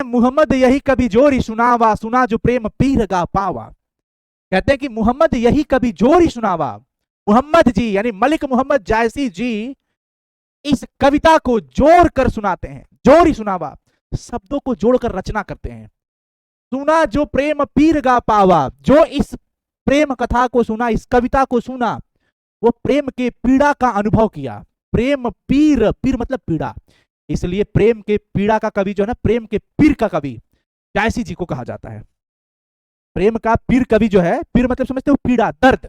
मोहम्मद यही कभी जोरी सुनावा, सुना जो प्रेम पीर गा पावा। कहते हैं कि मोहम्मद यही कभी जोरी सुनावा, मोहम्मद जी यानी मलिक मोहम्मद जायसी जी इस कविता को जोड़ कर सुनाते हैं। जोरी सुनावा, शब्दों को जोड़कर रचना करते हैं। सुना जो प्रेम पीर गा पावा, जो इस प्रेम कथा को सुना, इस कविता को सुना, वो प्रेम के पीड़ा का अनुभव किया। प्रेम पीर, पीर मतलब पीड़ा, इसलिए प्रेम के पीड़ा का कवि जो है ना, प्रेम के पीर का कवि जायसी जी को कहा जाता है। प्रेम का पीर कवि जो है, पीर मतलब समझते हो पीड़ा, दर्द,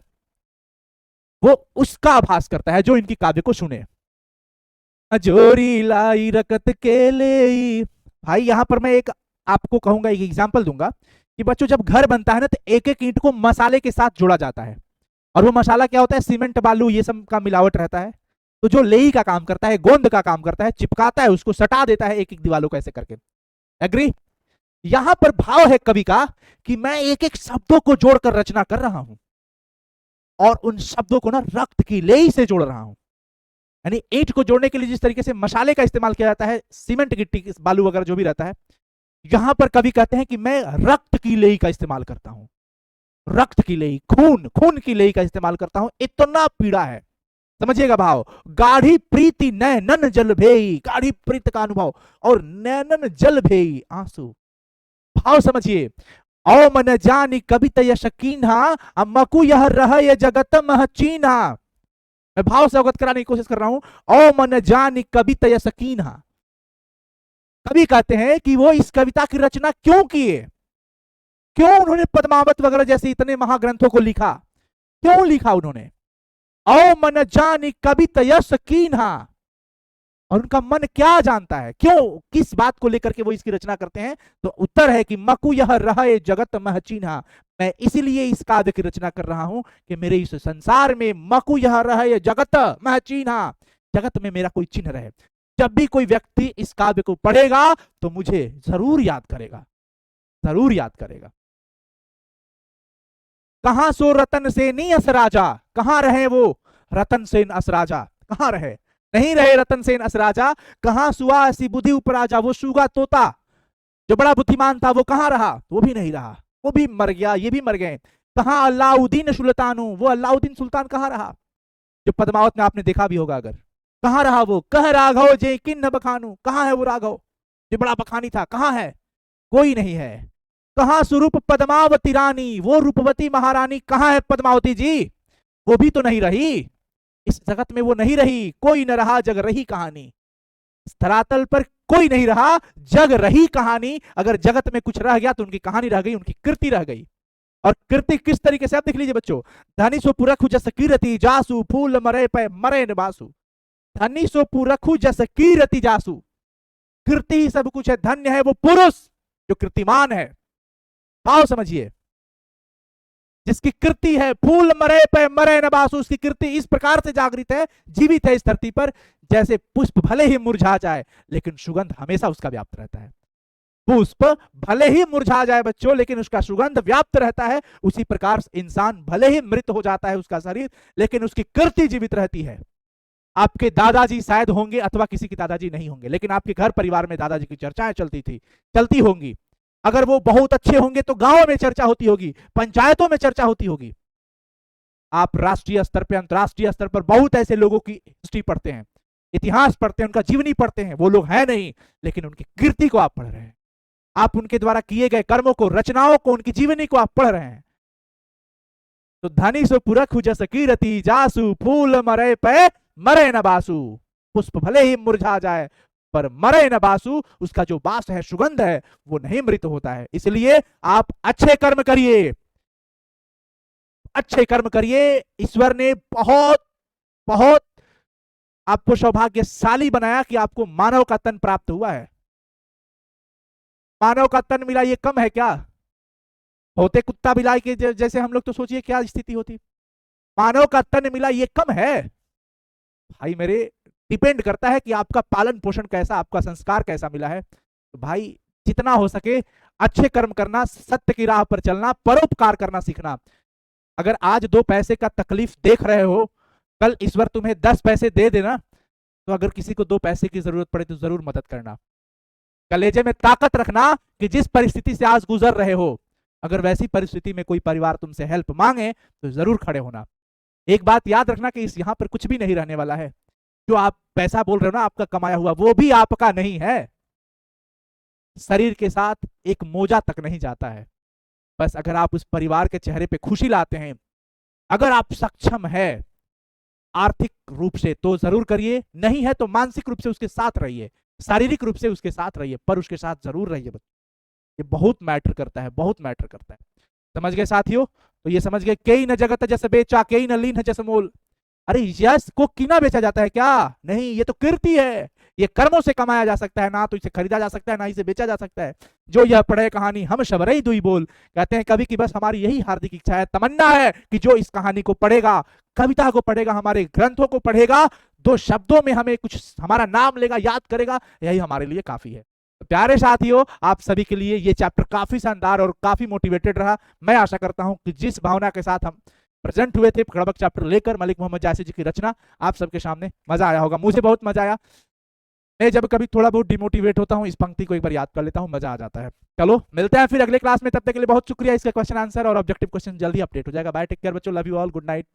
वो उसका आभास करता है जो इनकी काव्य को सुने। जोरी लाई रकत के ले, भाई यहां पर मैं एक आपको कहूंगा, एक एग्जांपल दूंगा कि बच्चों जब घर बनता है ना तो एक एक ईंट को मसाले के साथ जोड़ा जाता है, और वो मसाला क्या होता है, सीमेंट बालू ये सब का मिलावट रहता है। तो जो लेई का काम करता है, गोंद का काम करता है, चिपकाता है उसको, सटा देता है एक एक दीवालों को ऐसे करके। एग्री? यहां पर भाव है कवि का कि मैं एक एक शब्दों को जोड़कर रचना कर रहा हूं, और उन शब्दों को ना रक्त की लेई से जोड़ रहा हूं। यानी ईंट को जोड़ने के लिए जिस तरीके से मसाले का इस्तेमाल किया जाता है, सीमेंट गिट्टी बालू वगैरह जो भी रहता है, यहां पर कवि कहते हैं कि मैं रक्त की लेई का इस्तेमाल करता हूं। रक्त की लेई, खून, खून की लेई का इस्तेमाल करता हूं, इतना पीड़ा है। समझिएगा भाव, गाढ़ी प्रीति नैनन जल भेई, गाढ़ी प्रीत का अनुभव, और नैनन जल भेई आंसू। भाव समझिए, औ मन जानी कवित यशकीन्हा, मकु यह रह ये जगत मह चीन्हा। मैं भाव से अवगत कराने की कोशिश कर रहा हूं। औ मन जानी कवित यशकीन्हा, कवि कहते हैं कि वो इस कविता की रचना क्यों किए, क्यों उन्होंने पद्मावत वगैरह जैसे इतने महाग्रंथों को लिखा, क्यों लिखा उन्होंने। औ मन जानी कवित यशकीन्हा, और उनका मन क्या जानता है, क्यों, किस बात को लेकर के वो इसकी रचना करते हैं। तो उत्तर है कि मकु यह रहे जगत मह चीन्हा, मैं इसीलिए इस काव्य की रचना कर रहा हूं कि मेरे इस संसार में मकु यह रहे जगत मह चीन्हा, जगत में मेरा कोई चिन्ह रहे। जब भी कोई व्यक्ति इस काव्य को पढ़ेगा तो मुझे जरूर याद करेगा, जरूर याद करेगा। कहां सो रतन सेनी असराजा, कहां रहे वो रतन सेन असराजा, कहां रहे, नहीं रहे रतन सेन असराजा। कहां सुआ ऐसी बुद्धि उपराजा, वो सुगा तोता जो बड़ा बुद्धिमान था वो कहां रहा, वो भी नहीं रहा, वो भी मर गया, ये भी मर गए। कहां अलाउद्दीन सुल्तानू, वो अलाउद्दीन सुल्तान कहां रहा, जो पद्मावत में आपने देखा भी होगा अगर, कहां रहा वो। कह राघव जे किन्न बखानू, कहां है वो राघव जो बड़ा बखानी था, कहां है, कोई नहीं है। कहां स्वरूप पद्मावती रानी, वो रूपवती महारानी कहां है पद्मावती जी, वो भी तो नहीं रही, इस जगत में वो नहीं रही। कोई न रहा जग रही कहानी, इस धरातल पर कोई नहीं रहा, जग रही कहानी। अगर जगत में कुछ रह गया तो उनकी कहानी रह गई, उनकी कृति रह गई। और कृति किस तरीके से, आप देख लीजिए बच्चों, धनी सो पुरखु जस कीरति जासु, फूल मरे पे मरे न बासु। धनी सो पुरखु जस कीरति जासु, कृति ही सब कुछ है, धन्य है वो पुरुष जो कृतिमान है। भाव समझिए, जिसकी कृति है, फूल मरे पे मरे न बासु, उसकी कृति इस प्रकार से जागृत है, जीवित है इस धरती पर, जैसे पुष्प भले ही मुरझा जाए लेकिन सुगंध हमेशा उसका व्याप्त रहता है। पुष्प भले ही मुरझा जाए बच्चों लेकिन उसका सुगंध व्याप्त रहता है, उसी प्रकार इंसान भले ही मृत हो जाता है उसका शरीर, लेकिन उसकी कृति जीवित रहती है। आपके दादाजी शायद होंगे अथवा किसी की दादाजी नहीं होंगे, लेकिन आपके घर परिवार में दादाजी की चर्चाएं चलती थी, चलती होंगी। अगर वो बहुत अच्छे होंगे तो गांव में चर्चा होती होगी, पंचायतों में चर्चा होती होगी। आप राष्ट्रीय स्तर पर, अंतरराष्ट्रीय स्तर पर बहुत ऐसे लोगों की हिस्ट्री पढ़ते हैं, इतिहास पढ़ते हैं, उनका जीवनी पढ़ते हैं, वो लोग हैं नहीं, लेकिन उनकी कृति को आप पढ़ रहे हैं, आप उनके द्वारा किए गए कर्मों को, रचनाओं को, उनकी जीवनी को आप पढ़ रहे हैं। तो धनी सो पुरखु जस कीरति जासु, फूल मरे पे मरे न बासु। पुष्प भले ही मुरझा जाए पर मरे न बासु, उसका जो बास है, सुगंध है, वो नहीं मृत होता है। इसलिए आप अच्छे कर्म करिए, अच्छे कर्म करिए। ईश्वर ने बहुत बहुत आपको सौभाग्यशाली बनाया कि आपको मानव का तन प्राप्त हुआ है। मानव का तन मिला, ये कम है क्या? होते कुत्ता बिलाई के जैसे हम लोग तो सोचिए क्या स्थिति होती। मानव का तन मिला, ये कम है भाई मेरे। डिपेंड करता है कि आपका पालन पोषण कैसा, आपका संस्कार कैसा मिला है। तो भाई जितना हो सके अच्छे कर्म करना, सत्य की राह पर चलना, परोपकार करना सीखना। अगर आज 2 पैसे का तकलीफ देख रहे हो, कल ईश्वर तुम्हें 10 पैसे दे देना, तो अगर किसी को 2 पैसे की जरूरत पड़े तो जरूर मदद करना। कलेजे में ताकत रखना कि जिस परिस्थिति से आज गुजर रहे हो, अगर वैसी परिस्थिति में कोई परिवार तुमसे हेल्प मांगे तो जरूर खड़े होना। एक बात याद रखना कि इस यहां पर कुछ भी नहीं रहने वाला है। जो आप पैसा बोल रहे हो ना आपका कमाया हुआ, वो भी आपका नहीं है। शरीर के साथ एक मोजा तक नहीं जाता है। बस अगर आप उस परिवार के चेहरे पे खुशी लाते हैं, अगर आप सक्षम है आर्थिक रूप से तो जरूर करिए, नहीं है तो मानसिक रूप से उसके साथ रहिए, शारीरिक रूप से उसके साथ रहिए, पर उसके साथ जरूर रहिए। ये बहुत मैटर करता है, बहुत मैटर करता है। समझ गए साथियों? तो ये समझ गए, कई न जगत जैसे बेचा कई न लीन है जैसे मोल। अरे यश को कीना बेचा जाता है क्या? नहीं, ये तो कीर्ति है, ये कर्मों से कमाया जा सकता है, ना तो इसे खरीदा जा सकता है ना इसे बेचा जा सकता है। जो यह पढ़े कहानी हम शबरई दुई बोल, कहते हैं कवि की बस हमारी यही हार्दिक इच्छा है, तमन्ना है कि जो इस कहानी को पढ़ेगा, कविता को पढ़ेगा, हमारे ग्रंथों को पढ़ेगा, दो शब्दों में हमें कुछ हमारा नाम लेगा, याद करेगा, यही हमारे लिए काफी है। प्यारे साथियों, आप सभी के लिए ये चैप्टर काफी शानदार और काफी मोटिवेटेड रहा। मैं आशा करता हूं कि जिस भावना के साथ हम प्रेजेंट हुए थे खड़बक चैप्टर लेकर मलिक मोहम्मद जायसी जी की रचना, आप सबके सामने मजा आया होगा। मुझे बहुत मजा आया। मैं जब कभी थोड़ा बहुत डिमोटिवेट होता हूं, इस पंक्ति को एक बार याद कर लेता हूं, मजा आ जाता है। चलो मिलते हैं फिर अगले क्लास में, तब तक के लिए बहुत शुक्रिया। इसका क्वेश्चन आंसर और ऑब्जेक्टिव क्वेश्चन जल्दी अपडेट हो जाएगा। बाय, टेक केयर बच्चों, love you all, good night,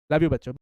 love you बच्चों।